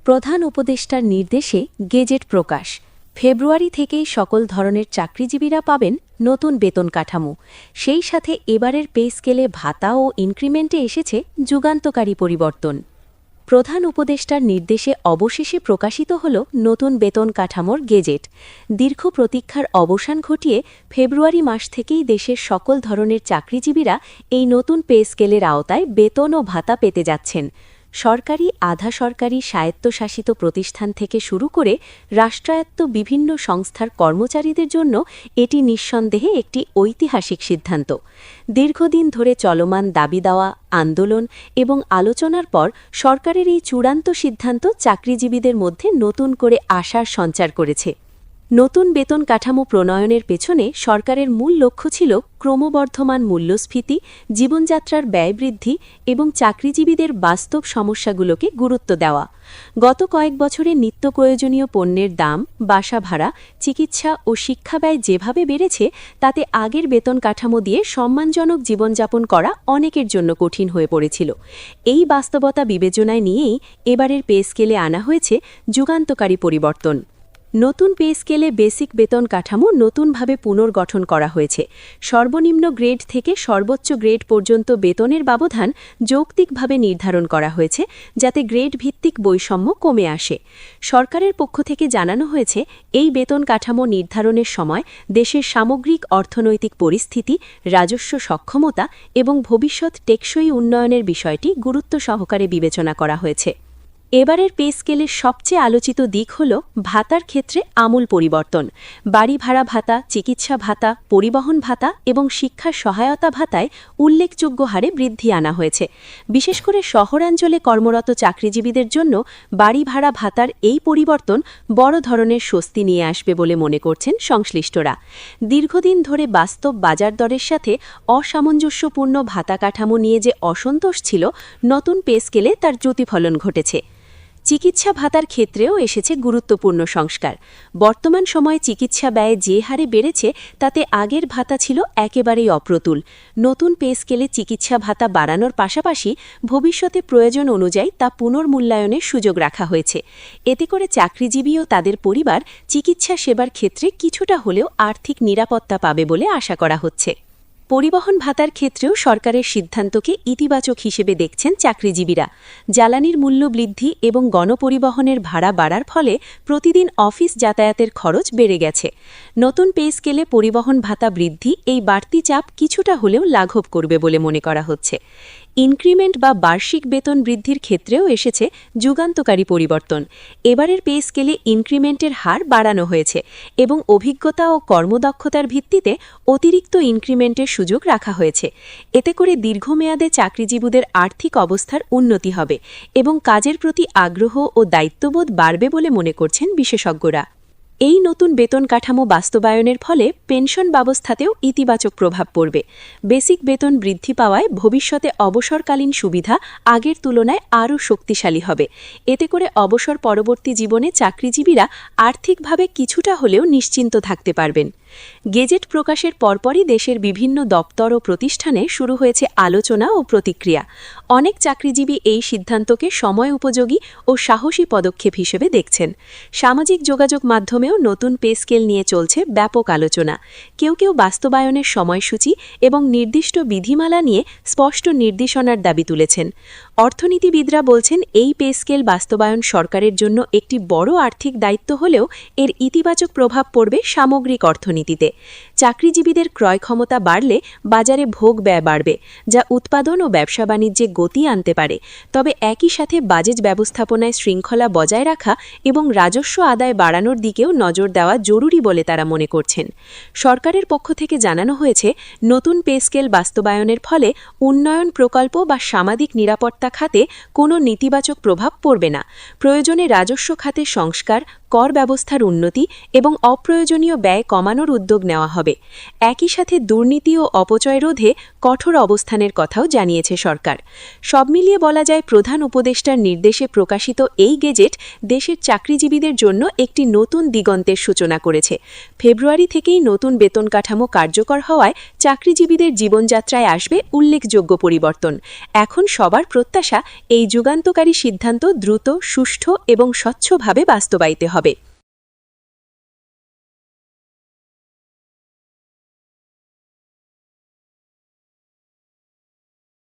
প্রধান উপদেষ্টার নির্দেশে গেজেট প্রকাশ। ফেব্রুয়ারি থেকেই সকল ধরনের চাকরিজীবীরা পাবেন নতুন বেতন কাঠামো। সেই সাথে এবারের পে স্কেলে ভাতা ও ইনক্রিমেন্টে এসেছে যুগান্তকারী পরিবর্তন। প্রধান উপদেষ্টার নির্দেশে অবশেষে প্রকাশিত হল নতুন বেতন কাঠামোর গেজেট। দীর্ঘ প্রতীক্ষার অবসান ঘটিয়ে ফেব্রুয়ারি মাস থেকেই দেশের সকল ধরনের চাকরিজীবীরা এই নতুন পে স্কেলের আওতায় বেতন ও ভাতা পেতে যাচ্ছেন। সরকারি, আধা সরকারি, স্বায়ত্তশাসিত প্রতিষ্ঠান থেকে শুরু করে রাষ্ট্রায়ত্ত বিভিন্ন সংস্থার কর্মচারীদের জন্য এটি নিঃসন্দেহে একটি ঐতিহাসিক সিদ্ধান্ত। দীর্ঘদিন ধরে চলমান দাবি দেওয়া, আন্দোলন এবং আলোচনার পর সরকারের এই চূড়ান্ত সিদ্ধান্ত চাকরিজীবীদের মধ্যে নতুন করে আশার সঞ্চার করেছে। নতুন বেতন কাঠামো প্রণয়নের পেছনে সরকারের মূল লক্ষ্য ছিল ক্রমবর্ধমান মূল্যস্ফীতি, জীবনযাত্রার ব্যয় বৃদ্ধি এবং চাকরিজীবীদের বাস্তব সমস্যাগুলোকে গুরুত্ব দেওয়া। গত কয়েক বছরে নিত্য প্রয়োজনীয় পণ্যের দাম, বাসা ভাড়া, চিকিৎসা ও শিক্ষা ব্যয় যেভাবে বেড়েছে, তাতে আগের বেতন কাঠামো দিয়ে সম্মানজনক জীবনযাপন করা অনেকের জন্য কঠিন হয়ে পড়েছিল। এই বাস্তবতা বিবেচনায় নিয়েই এবারের পে স্কেলে আনা হয়েছে যুগান্তকারী পরিবর্তন। নতুন পে স্কেলে বেসিক বেতন কাঠামো নতুনভাবে পুনর্গঠন করা হয়েছে। সর্বনিম্ন গ্রেড থেকে সর্বোচ্চ গ্রেড পর্যন্ত বেতনের ব্যবধান যৌক্তিকভাবে নির্ধারণ করা হয়েছে, যাতে গ্রেড ভিত্তিক বৈষম্য কমে আসে। সরকারের পক্ষ থেকে জানানো হয়েছে, এই বেতন কাঠামো নির্ধারণের সময় দেশের সামগ্রিক অর্থনৈতিক পরিস্থিতি, রাজস্ব সক্ষমতা এবং ভবিষ্যৎ টেকসই উন্নয়নের বিষয়টি গুরুত্ব সহকারে বিবেচনা করা হয়েছে। এবারের পে স্কেলের সবচেয়ে আলোচিত দিক হল ভাতার ক্ষেত্রে আমূল পরিবর্তন। বাড়ি ভাড়া ভাতা, চিকিৎসা ভাতা, পরিবহন ভাতা এবং শিক্ষার সহায়তা ভাতায় উল্লেখযোগ্য হারে বৃদ্ধি আনা হয়েছে। বিশেষ করে শহরাঞ্চলে কর্মরত চাকরিজীবীদের জন্য বাড়ি ভাড়া ভাতার এই পরিবর্তন বড় ধরনের স্বস্তি নিয়ে আসবে বলে মনে করছেন সংশ্লিষ্টরা। দীর্ঘদিন ধরে বাস্তব বাজার দরের সাথে অসামঞ্জস্যপূর্ণ ভাতা কাঠামো নিয়ে যে অসন্তোষ ছিল, নতুন পে স্কেলে তার প্রতিফলন ঘটেছে। চিকিৎসা ভাতার ক্ষেত্রেও এসেছে গুরুত্বপূর্ণ সংস্কার। বর্তমান সময়ে চিকিৎসা ব্যয় যে হারে বেড়েছে, তাতে আগের ভাতা ছিল একেবারেই অপ্রতুল। নতুন পে স্কেলে চিকিৎসা ভাতা বাড়ানোর পাশাপাশি ভবিষ্যতে প্রয়োজন অনুযায়ী তা পুনর্মূল্যায়নের সুযোগ রাখা হয়েছে। এতে করে চাকরিজীবী ও তাদের পরিবার চিকিৎসা সেবার ক্ষেত্রে কিছুটা হলেও আর্থিক নিরাপত্তা পাবে বলে আশা করা হচ্ছে। পরিবহন ভাতার ক্ষেত্রেও সরকারের সিদ্ধান্তকে ইতিবাচক হিসেবে দেখছেন চাকরিজীবীরা। জ্বালানির মূল্য বৃদ্ধি এবং গণপরিবহনের ভাড়া বাড়ার ফলে প্রতিদিন অফিস যাতায়াতের খরচ বেড়ে গেছে। নতুন পে স্কেলে পরিবহন ভাতা বৃদ্ধি এই বাড়তি চাপ কিছুটা হলেও লাঘব করবে বলে মনে করা হচ্ছে। ইনক্রিমেন্ট বা বার্ষিক বেতন বৃদ্ধির ক্ষেত্রেও এসেছে যুগান্তকারী পরিবর্তন। এবারের পে স্কেলে ইনক্রিমেন্টের হার বাড়ানো হয়েছে এবং অভিজ্ঞতা ও কর্মদক্ষতার ভিত্তিতে অতিরিক্ত ইনক্রিমেন্টের সুযোগ রাখা হয়েছে। এতে করে দীর্ঘমেয়াদে চাকরিজীবীদের আর্থিক অবস্থার উন্নতি হবে এবং কাজের প্রতি আগ্রহ ও দায়িত্ববোধ বাড়বে বলে মনে করছেন বিশেষজ্ঞরা। এই নতুন বেতন কাঠামো বাস্তবায়নের ফলে পেনশন ব্যবস্থাতেও ইতিবাচক প্রভাব পড়বে। বেসিক বেতন বৃদ্ধি পাওয়ায় ভবিষ্যতে অবসরকালীন সুবিধা আগের তুলনায় আরও শক্তিশালী হবে। এতে করে অবসর পরবর্তী জীবনে চাকরিজীবীরা আর্থিকভাবে কিছুটা হলেও নিশ্চিন্ত থাকতে পারবেন। গেজেট প্রকাশের পরপরই দেশের বিভিন্ন দপ্তর ও প্রতিষ্ঠানে শুরু হয়েছে আলোচনা ও প্রতিক্রিয়া। অনেক চাকরিজীবী এই সিদ্ধান্তকে সময় উপযোগী ও সাহসী পদক্ষেপ হিসেবে দেখছেন। সামাজিক যোগাযোগ মাধ্যমেও নতুন পে স্কেল নিয়ে চলছে ব্যাপক আলোচনা। কেউ কেউ বাস্তবায়নের সময়সূচি এবং নির্দিষ্ট বিধিমালা নিয়ে স্পষ্ট নির্দেশনার দাবি তুলেছেন। অর্থনীতিবিদরা বলছেন, এই পে স্কেল বাস্তবায়ন সরকারের জন্য একটি বড় আর্থিক দায়িত্ব হলেও এর ইতিবাচক প্রভাব পড়বে সামগ্রিক অর্থনীতিতে। চাকরিজীবীদের ক্রয় ক্ষমতা বাড়লে বাজারে ভোগ ব্যয় বাড়বে, যা উৎপাদন ও ব্যবসা বাণিজ্যে গতি আনতে পারে। তবে একই সাথে বাজেট ব্যবস্থাপনায় শৃঙ্খলা বজায় রাখা এবং রাজস্ব আদায় বাড়ানোর দিকেও নজর দেওয়া জরুরি বলে তারা মনে করছেন। সরকারের পক্ষ থেকে জানানো হয়েছে, নতুন পে স্কেল বাস্তবায়নের ফলে উন্নয়ন প্রকল্প বা সামাজিক নিরাপত্তা খাতে কোনো নেতিবাচক প্রভাব পড়বে না। প্রয়োজনে রাজস্ব খাতে সংস্কার, কর ব্যবস্থার উন্নতি এবং অপ্রয়োজনীয় ব্যয় কমানোর উদ্যোগ নেওয়া হবে। একই সাথে দুর্নীতি ও অপচয় রোধে কঠোর অবস্থানের কথাও জানিয়েছে সরকার। সব মিলিয়ে বলা যায়, প্রধান উপদেষ্টার নির্দেশে প্রকাশিত এই গেজেট দেশের চাকরিজীবীদের জন্য একটি নতুন দিগন্তের সূচনা করেছে। ফেব্রুয়ারি থেকেই নতুন বেতন কাঠামো কার্যকর হওয়ায় চাকরিজীবীদের জীবনযাত্রায় আসবে উল্লেখযোগ্য পরিবর্তন। এখন সবার প্রত্যাশা, এই যুগান্তকারী সিদ্ধান্ত দ্রুত, সুষ্ঠু এবং স্বচ্ছভাবে বাস্তবায়িত হবে।